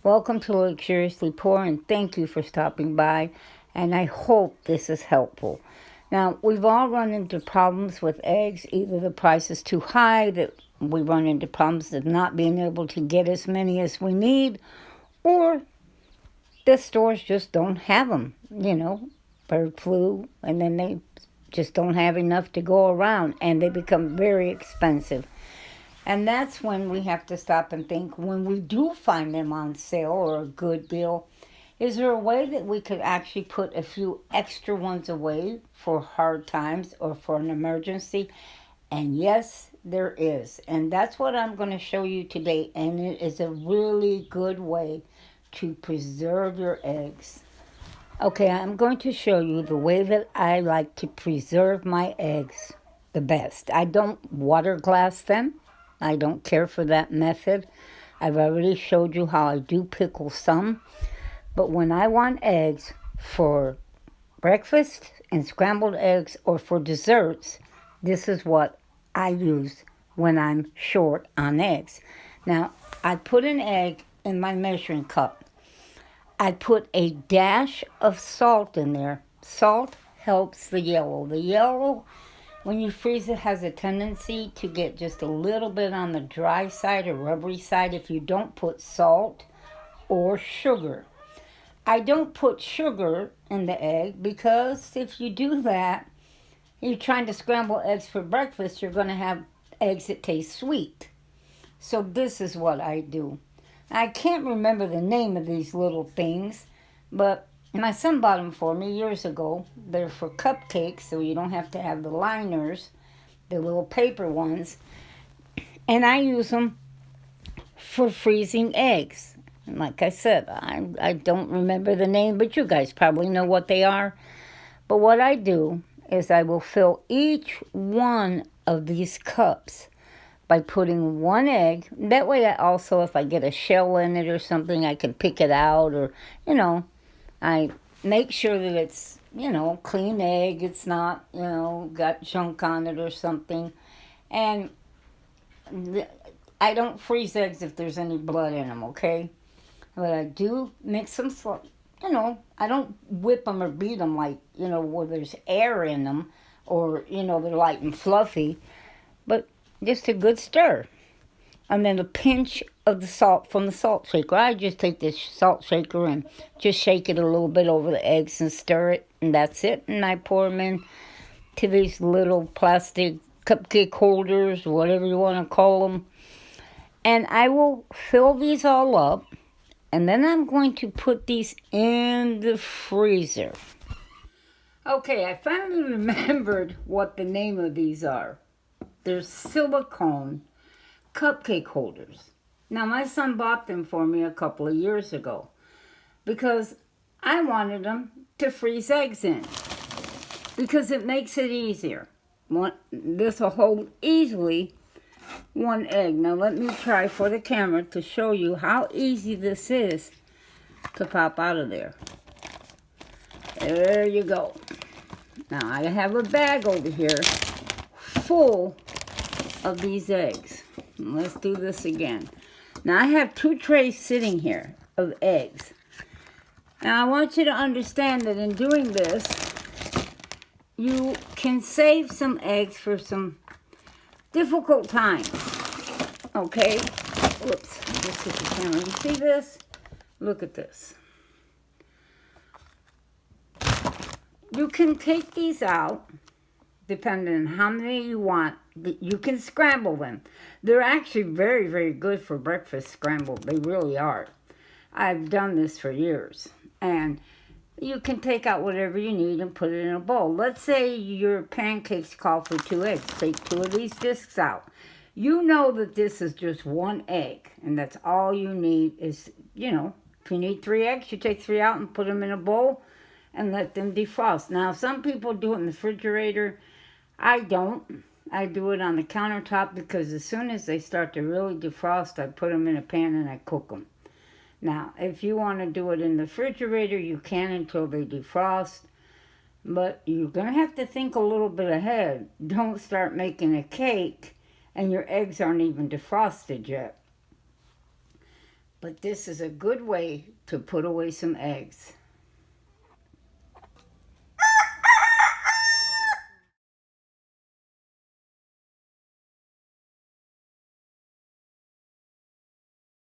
Welcome to Luxuriously Poor, and thank you for stopping by. And I hope this is helpful. Now, we've all run into problems with eggs. Either the price is too high, that we run into problems of not being able to get as many as we need, or the stores just don't have them. Bird flu, and then they just don't have enough to go around, and they become very expensive. And that's when we have to stop and think, when we do find them on sale or a good deal, is there a way that we could actually put a few extra ones away for hard times or for an emergency? And yes, there is. And that's what I'm going to show you today. And it is a really good way to preserve your eggs. Okay, I'm going to show you the way that I like to preserve my eggs the best. I don't water glass them. I don't care for that method. I've already showed you how I do pickle some. But when I want eggs for breakfast and scrambled eggs or for desserts, this is what I use when I'm short on eggs. Now, I put an egg in my measuring cup. I put a dash of salt in there. Salt helps the yellow. The yellow, when you freeze it, has a tendency to get just a little bit on the dry side or rubbery side if you don't put salt or sugar. I don't put sugar in the egg because if you do that, you're trying to scramble eggs for breakfast, you're going to have eggs that taste sweet. So this is what I do. I can't remember the name of these little things, but my son bought them for me years ago. They're for cupcakes, so you don't have to have the liners, the little paper ones. And I use them for freezing eggs. And like I said, I don't remember the name, but you guys probably know what they are. But what I do is I will fill each one of these cups by putting one egg. That way, I also, if I get a shell in it or something, I can pick it out. Or, I make sure that it's, clean egg. It's not, got junk on it or something. And I don't freeze eggs if there's any blood in them, okay? But I do mix them, I don't whip them or beat them like, where there's air in them or, they're light and fluffy. But just a good stir. And then a pinch of the salt from the salt shaker. I just take this salt shaker and just shake it a little bit over the eggs and stir it, and that's it. And I pour them in to these little plastic cupcake holders, whatever you want to call them. And I will fill these all up, and then I'm going to put these in the freezer. Okay, I finally remembered what the name of these are. They're silicone cupcake holders. Now, my son bought them for me a couple of years ago because I wanted them to freeze eggs in because it makes it easier. This will hold easily one egg. Now, let me try for the camera to show you how easy this is to pop out of there. There you go. Now, I have a bag over here full of these eggs. Let's do this again. Now I have 2 trays sitting here of eggs. Now I want you to understand that in doing this, you can save some eggs for some difficult times. Okay? Whoops. Just hit the camera. You see this? Look at this. You can take these out depending on how many you want. You can scramble them. They're actually very, very good for breakfast scrambled. They really are. I've done this for years. And you can take out whatever you need and put it in a bowl. Let's say your pancakes call for 2 eggs. Take 2 of these discs out. You know that this is just 1 egg. And that's all you need is, if you need 3 eggs, you take 3 out and put them in a bowl and let them defrost. Now, some people do it in the refrigerator. I don't. I do it on the countertop because as soon as they start to really defrost, I put them in a pan and I cook them. Now, if you want to do it in the refrigerator, you can until they defrost. But you're going to have to think a little bit ahead. Don't start making a cake and your eggs aren't even defrosted yet. But this is a good way to put away some eggs.